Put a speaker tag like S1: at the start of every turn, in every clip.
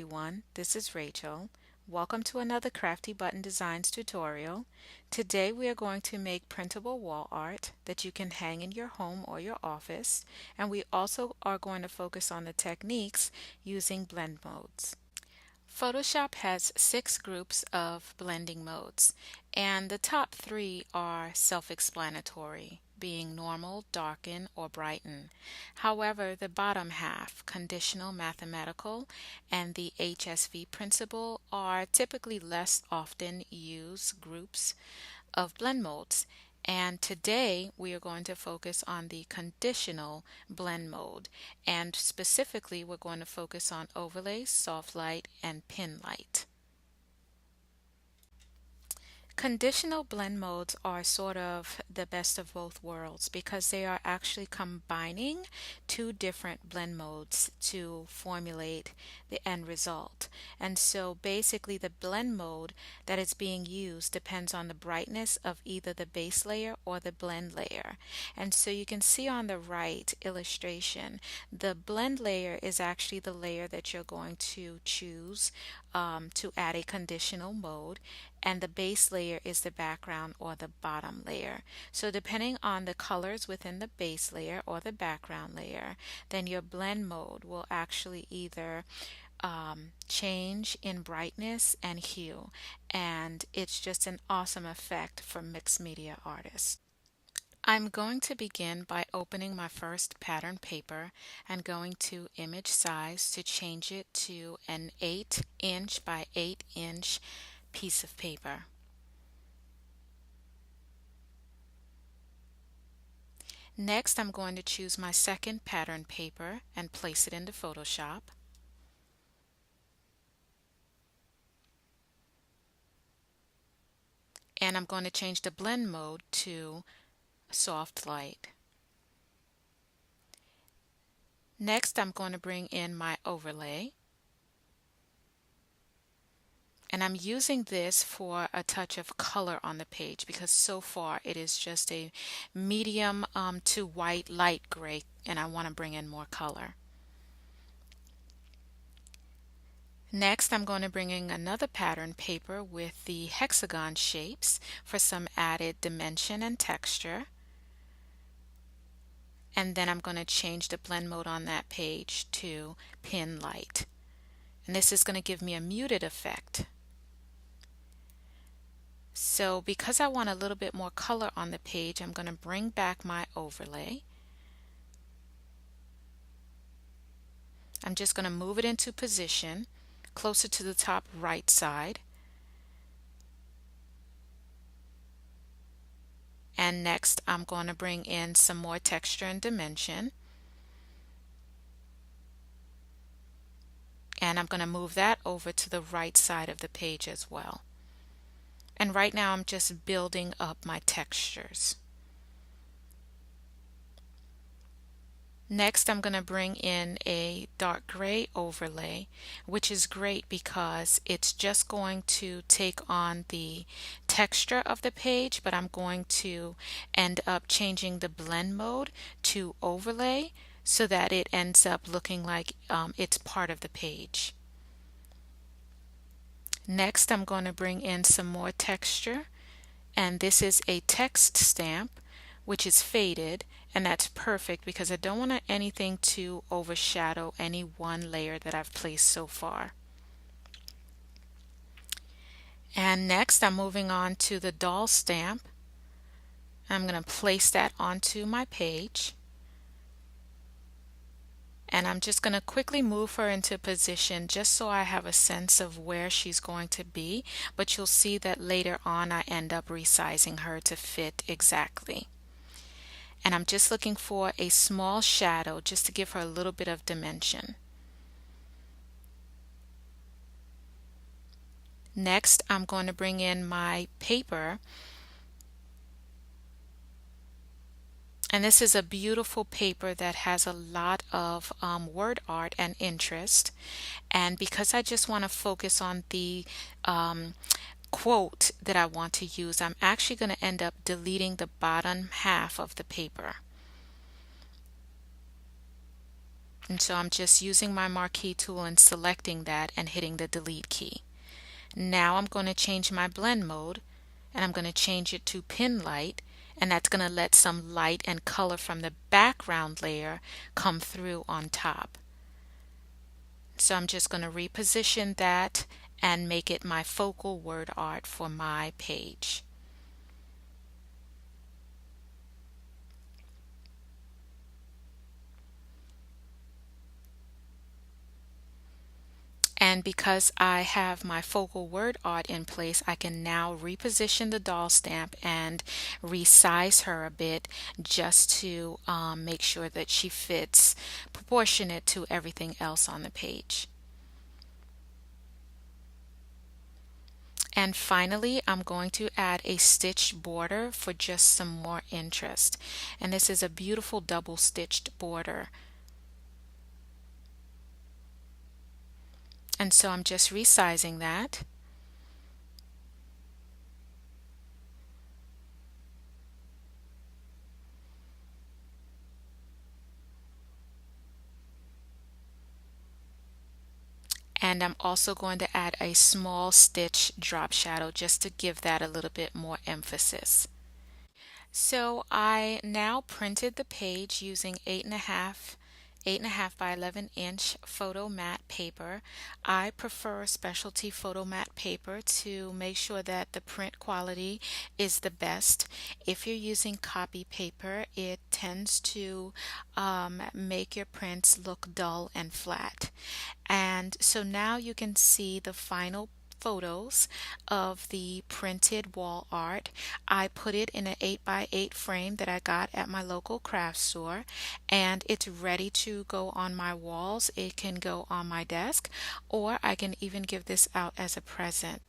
S1: everyone, this is Rachel. Welcome to another Crafty Button Designs tutorial. Today we are going to make printable wall art that you can hang in your home or your office, and we also are going to focus on the techniques using blend modes. Photoshop has 6 groups of blending modes, and the top 3 are self-explanatory, being normal, darken, or brighten. However, the bottom half, conditional, mathematical, and the HSV principle are typically less often used groups of blend modes. And today we are going to focus on the conditional blend mode, and specifically we're going to focus on overlay, soft light, and pin light. Conditional blend modes are sort of the best of both worlds because they are actually combining 2 different blend modes to formulate the end result. And so basically the blend mode that is being used depends on the brightness of either the base layer or the blend layer. And so you can see on the right illustration, the blend layer is actually the layer that you're going to choose to add a conditional mode, and the base layer is the background or the bottom layer. So depending on the colors within the base layer or the background layer, then your blend mode will actually either change in brightness and hue, and it's just an awesome effect for mixed media artists. I'm going to begin by opening my first pattern paper and going to image size to change it to an 8" by 8" piece of paper. Next, I'm going to choose my second pattern paper and place it into Photoshop. And I'm going to change the blend mode to soft light. Next, I'm going to bring in my overlay. And I'm using this for a touch of color on the page because so far it is just a medium to white light gray, and I want to bring in more color. Next, I'm going to bring in another pattern paper with the hexagon shapes for some added dimension and texture. And then I'm going to change the blend mode on that page to pin light. And this is going to give me a muted effect. So because I want a little bit more color on the page, I'm going to bring back my overlay. I'm just going to move it into position closer to the top right side. And next I'm going to bring in some more texture and dimension. And I'm going to move that over to the right side of the page as well. And right now I'm just building up my textures. Next, I'm going to bring in a dark gray overlay, which is great because it's just going to take on the texture of the page, but I'm going to end up changing the blend mode to overlay so that it ends up looking like it's part of the page. Next, I'm going to bring in some more texture, and this is a text stamp which is faded, and that's perfect because I don't want anything to overshadow any one layer that I've placed so far. And next I'm moving on to the doll stamp. I'm going to place that onto my page. And I'm just going to quickly move her into position just so I have a sense of where she's going to be, but you'll see that later on I end up resizing her to fit exactly. And I'm just looking for a small shadow just to give her a little bit of dimension. Next, I'm going to bring in my paper, and this is a beautiful paper that has a lot of word art and interest, and because I just want to focus on the quote that I want to use, I'm actually going to end up deleting the bottom half of the paper. And so I'm just using my marquee tool and selecting that and hitting the delete key. Now I'm going to change my blend mode, and I'm going to change it to pin light, and that's going to let some light and color from the background layer come through on top. So I'm just going to reposition that and make it my focal word art for my page. And because I have my focal word art in place, I can now reposition the doll stamp and resize her a bit just to make sure that she fits proportionate to everything else on the page. And finally, I'm going to add a stitched border for just some more interest. And this is a beautiful double stitched border. And so I'm just resizing that. And I'm also going to add a small stitch drop shadow just to give that a little bit more emphasis. So I now printed the page using 8.5 by 11-inch photo mat paper. I prefer specialty photo mat paper to make sure that the print quality is the best. If you're using copy paper, it tends to make your prints look dull and flat. And so now you can see the final photos of the printed wall art. I put it in an 8 by 8 frame that I got at my local craft store, and it's ready to go on my walls. It can go on my desk, or I can even give this out as a present.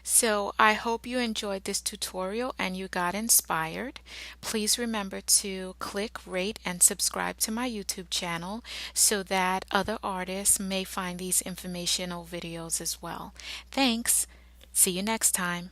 S1: So I hope you enjoyed this tutorial and you got inspired. Please remember to click, rate, and subscribe to my YouTube channel so that other artists may find these informational videos as well. Thanks. See you next time.